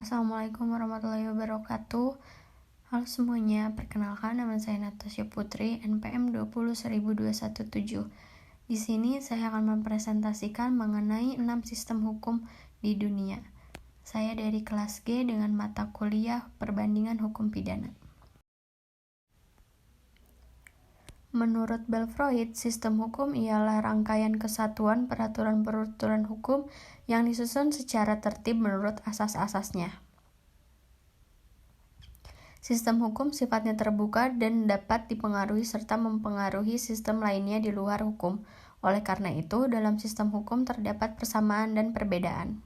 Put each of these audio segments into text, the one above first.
Assalamualaikum warahmatullahi wabarakatuh. Halo semuanya, perkenalkan nama saya Natasha Putri, NPM 2010217. Di sini saya akan mempresentasikan mengenai 6 sistem hukum di dunia. Saya dari kelas G dengan mata kuliah Perbandingan Hukum Pidana. Menurut Freud, sistem hukum ialah rangkaian kesatuan peraturan-peraturan hukum yang disusun secara tertib menurut asas-asasnya. Sistem hukum sifatnya terbuka dan dapat dipengaruhi serta mempengaruhi sistem lainnya di luar hukum. Oleh karena itu, dalam sistem hukum terdapat persamaan dan perbedaan.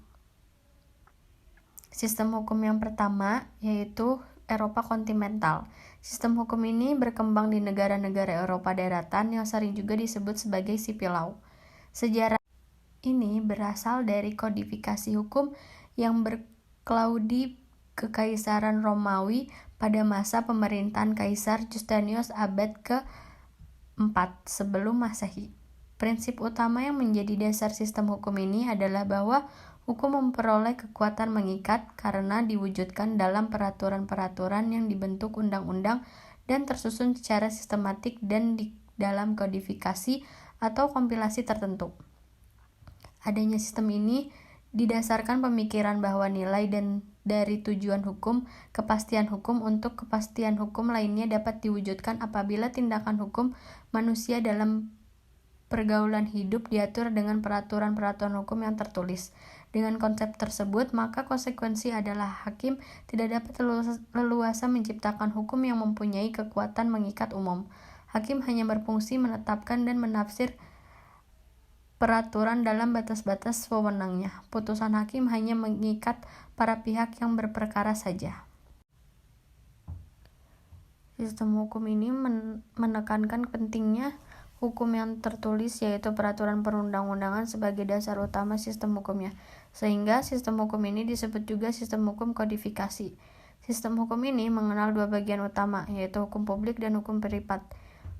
Sistem hukum yang pertama yaitu Eropa kontinental. Sistem hukum ini berkembang di negara-negara Eropa daratan yang sering juga disebut sebagai civil law. Sejarah ini berasal dari kodifikasi hukum yang berklaudi Kekaisaran Romawi pada masa pemerintahan Kaisar Justinius abad ke-4 sebelum Masehi. Prinsip utama yang menjadi dasar sistem hukum ini adalah bahwa hukum memperoleh kekuatan mengikat karena diwujudkan dalam peraturan-peraturan yang dibentuk undang-undang dan tersusun secara sistematik dan di dalam kodifikasi atau kompilasi tertentu. Adanya sistem ini didasarkan pemikiran bahwa nilai dan dari tujuan hukum, kepastian hukum untuk kepastian hukum lainnya dapat diwujudkan apabila tindakan hukum manusia dalam pergaulan hidup diatur dengan peraturan-peraturan hukum yang tertulis. Dengan konsep tersebut, maka konsekuensi adalah hakim tidak dapat leluasa menciptakan hukum yang mempunyai kekuatan mengikat umum. Hakim hanya berfungsi menetapkan dan menafsir peraturan dalam batas-batas wewenangnya. Putusan hakim hanya mengikat para pihak yang berperkara saja. Sistem hukum ini menekankan pentingnya hukum yang tertulis, yaitu peraturan perundang-undangan sebagai dasar utama sistem hukumnya, sehingga sistem hukum ini disebut juga sistem hukum kodifikasi. Sistem hukum ini mengenal dua bagian utama, yaitu hukum publik dan hukum privat.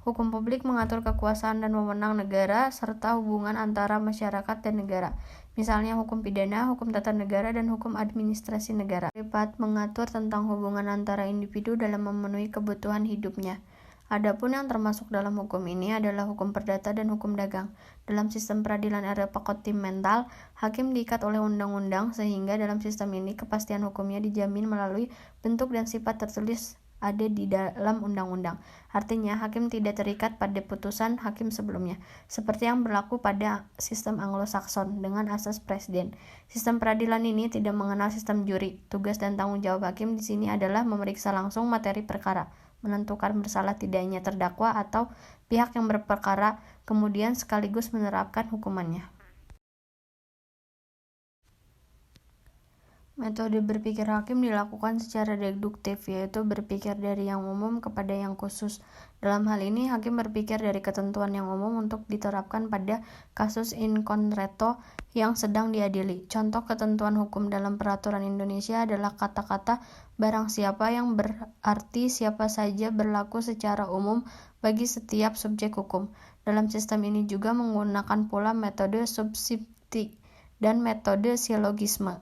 Hukum publik mengatur kekuasaan dan wewenang negara serta hubungan antara masyarakat dan negara. Misalnya hukum pidana, hukum tata negara, dan hukum administrasi negara. Privat mengatur tentang hubungan antara individu dalam memenuhi kebutuhan hidupnya. Adapun yang termasuk dalam hukum ini adalah hukum perdata dan hukum dagang. Dalam sistem peradilan Eropa kontinental, hakim diikat oleh undang-undang sehingga dalam sistem ini kepastian hukumnya dijamin melalui bentuk dan sifat tertulis ada di dalam undang-undang. Artinya, hakim tidak terikat pada putusan hakim sebelumnya, seperti yang berlaku pada sistem Anglo-Sakson dengan asas presiden. Sistem peradilan ini tidak mengenal sistem juri. Tugas dan tanggung jawab hakim di sini adalah memeriksa langsung materi perkara, menentukan bersalah tidaknya terdakwa atau pihak yang berperkara, kemudian sekaligus menerapkan hukumannya. Metode berpikir hakim dilakukan secara deduktif, yaitu berpikir dari yang umum kepada yang khusus. Dalam hal ini, hakim berpikir dari ketentuan yang umum untuk diterapkan pada kasus in concreto yang sedang diadili. Contoh ketentuan hukum dalam peraturan Indonesia adalah kata-kata barang siapa yang berarti siapa saja berlaku secara umum bagi setiap subjek hukum. Dalam sistem ini juga menggunakan pula metode subsumti dan metode silogisme.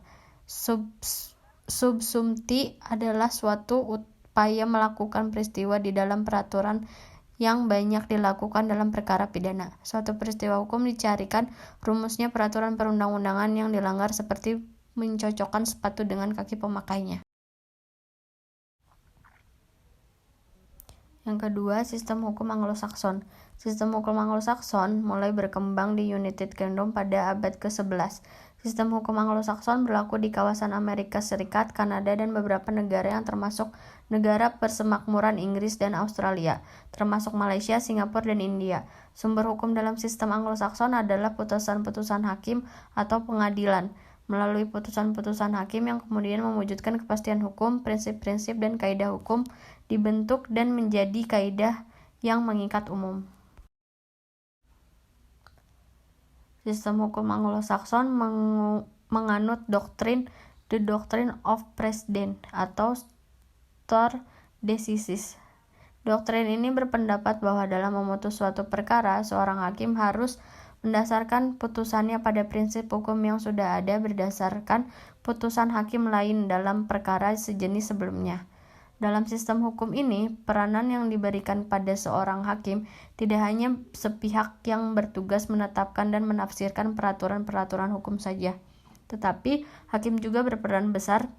Subsumti adalah suatu upaya melakukan peristiwa di dalam peraturan yang banyak dilakukan dalam perkara pidana. Suatu peristiwa hukum dicarikan rumusnya peraturan perundang-undangan yang dilanggar, seperti mencocokkan sepatu dengan kaki pemakainya. Yang kedua, sistem hukum Anglo-Sakson. Sistem hukum Anglo-Sakson mulai berkembang di United Kingdom pada abad ke-11. Sistem hukum Anglo-Sakson berlaku di kawasan Amerika Serikat, Kanada, dan beberapa negara yang termasuk negara persemakmuran Inggris dan Australia, termasuk Malaysia, Singapura, dan India. Sumber hukum dalam sistem Anglo-Sakson adalah putusan-putusan hakim atau pengadilan. Melalui putusan-putusan hakim yang kemudian mewujudkan kepastian hukum, prinsip-prinsip dan kaidah hukum dibentuk dan menjadi kaidah yang mengikat umum. Sistem hukum Anglo-Sakson menganut doktrin The Doctrine of Precedent atau stare decisis. Doktrin ini berpendapat bahwa dalam memutus suatu perkara, seorang hakim harus mendasarkan putusannya pada prinsip hukum yang sudah ada berdasarkan putusan hakim lain dalam perkara sejenis sebelumnya. Dalam sistem hukum ini, peranan yang diberikan pada seorang hakim tidak hanya sepihak yang bertugas menetapkan dan menafsirkan peraturan-peraturan hukum saja, tetapi hakim juga berperan besar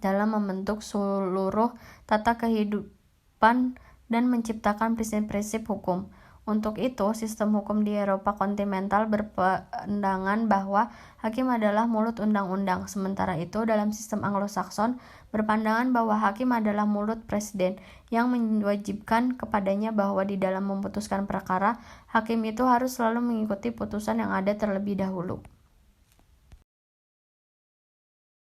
dalam membentuk seluruh tata kehidupan dan menciptakan prinsip-prinsip hukum. Untuk itu, sistem hukum di Eropa kontinental berpandangan bahwa hakim adalah mulut undang-undang. Sementara itu, dalam sistem Anglo-Sakson berpandangan bahwa hakim adalah mulut presiden yang mewajibkan kepadanya bahwa di dalam memutuskan perkara, hakim itu harus selalu mengikuti putusan yang ada terlebih dahulu.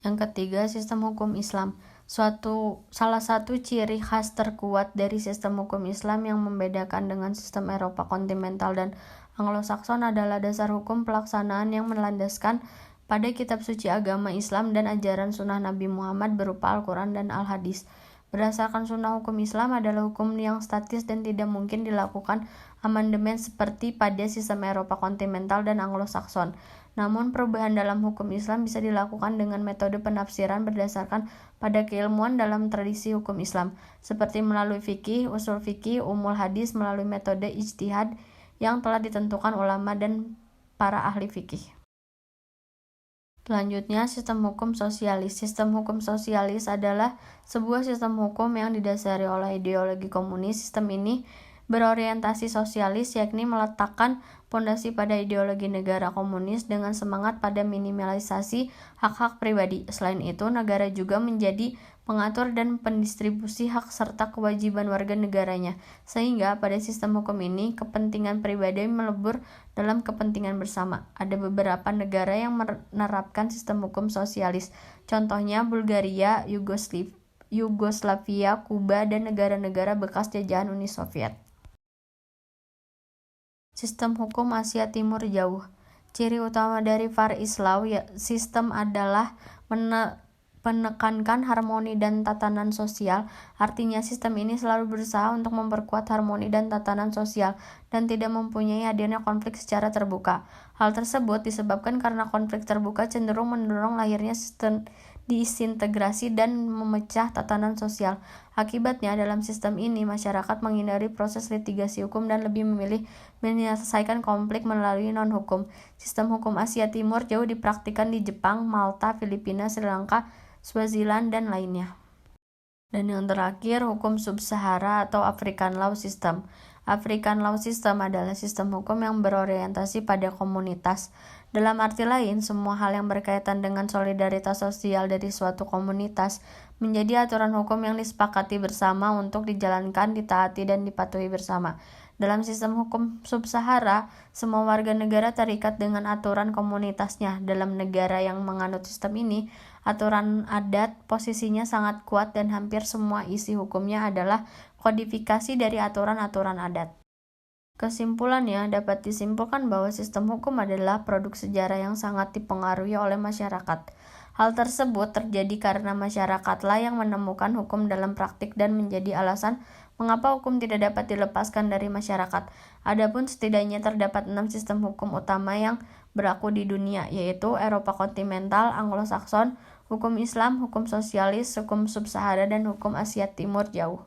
Yang ketiga, sistem hukum Islam. Salah satu ciri khas terkuat dari sistem hukum Islam yang membedakan dengan sistem Eropa kontinental dan Anglo-Sakson adalah dasar hukum pelaksanaan yang melandaskan pada kitab suci agama Islam dan ajaran sunnah Nabi Muhammad berupa Al-Quran dan Al-Hadis. Berdasarkan sunnah hukum Islam adalah hukum yang statis dan tidak mungkin dilakukan amandemen seperti pada sistem Eropa kontinental dan Anglo-Sakson. Namun perubahan dalam hukum Islam bisa dilakukan dengan metode penafsiran berdasarkan pada keilmuan dalam tradisi hukum Islam, seperti melalui fikih, usul fikih, umul hadis, melalui metode ijtihad yang telah ditentukan ulama dan para ahli fikih. Selanjutnya, sistem hukum sosialis. Sistem hukum sosialis adalah sebuah sistem hukum yang didasari oleh ideologi komunis. Sistem ini berorientasi sosialis, yakni meletakkan pondasi pada ideologi negara komunis dengan semangat pada minimalisasi hak-hak pribadi. Selain itu, negara juga menjadi pengatur dan pendistribusi hak serta kewajiban warga negaranya, sehingga pada sistem hukum ini kepentingan pribadi melebur dalam kepentingan bersama. Ada beberapa negara yang menerapkan sistem hukum sosialis, contohnya Bulgaria, Yugoslavia, Kuba, dan negara-negara bekas jajahan Uni Soviet. Sistem hukum Asia Timur jauh. Ciri utama dari Far Islam sistem adalah menekankan harmoni dan tatanan sosial. Artinya sistem ini selalu berusaha untuk memperkuat harmoni dan tatanan sosial dan tidak mempunyai hadirnya konflik secara terbuka. Hal tersebut disebabkan karena konflik terbuka cenderung mendorong lahirnya sistem disintegrasi dan memecah tatanan sosial. Akibatnya, dalam sistem ini, masyarakat menghindari proses litigasi hukum dan lebih memilih menyelesaikan konflik melalui non-hukum. Sistem hukum Asia Timur jauh dipraktikkan di Jepang, Malta, Filipina, Sri Lanka, Swaziland, dan lainnya. Dan yang terakhir, hukum sub-Sahara atau African Law System. African Law System adalah sistem hukum yang berorientasi pada komunitas. Dalam arti lain, semua hal yang berkaitan dengan solidaritas sosial dari suatu komunitas menjadi aturan hukum yang disepakati bersama untuk dijalankan, ditaati, dan dipatuhi bersama. Dalam sistem hukum sub-Sahara, semua warga negara terikat dengan aturan komunitasnya. Dalam negara yang menganut sistem ini, aturan adat posisinya sangat kuat dan hampir semua isi hukumnya adalah kodifikasi dari aturan-aturan adat. Kesimpulannya, dapat disimpulkan bahwa sistem hukum adalah produk sejarah yang sangat dipengaruhi oleh masyarakat. Hal tersebut terjadi karena masyarakatlah yang menemukan hukum dalam praktik dan menjadi alasan mengapa hukum tidak dapat dilepaskan dari masyarakat. Adapun setidaknya terdapat 6 sistem hukum utama yang berlaku di dunia, yaitu Eropa kontinental, Anglo-Sakson, hukum Islam, hukum sosialis, hukum sub-Sahara, dan hukum Asia Timur jauh.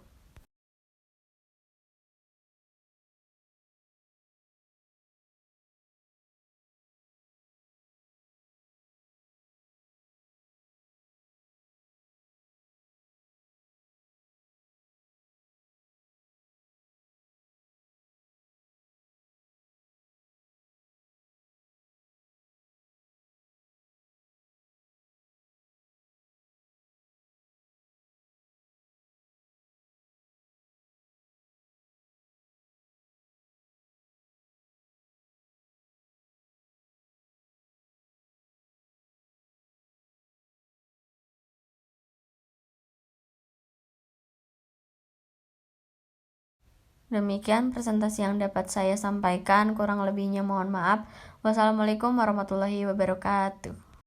Demikian presentasi yang dapat saya sampaikan, kurang lebihnya mohon maaf. Wassalamualaikum warahmatullahi wabarakatuh.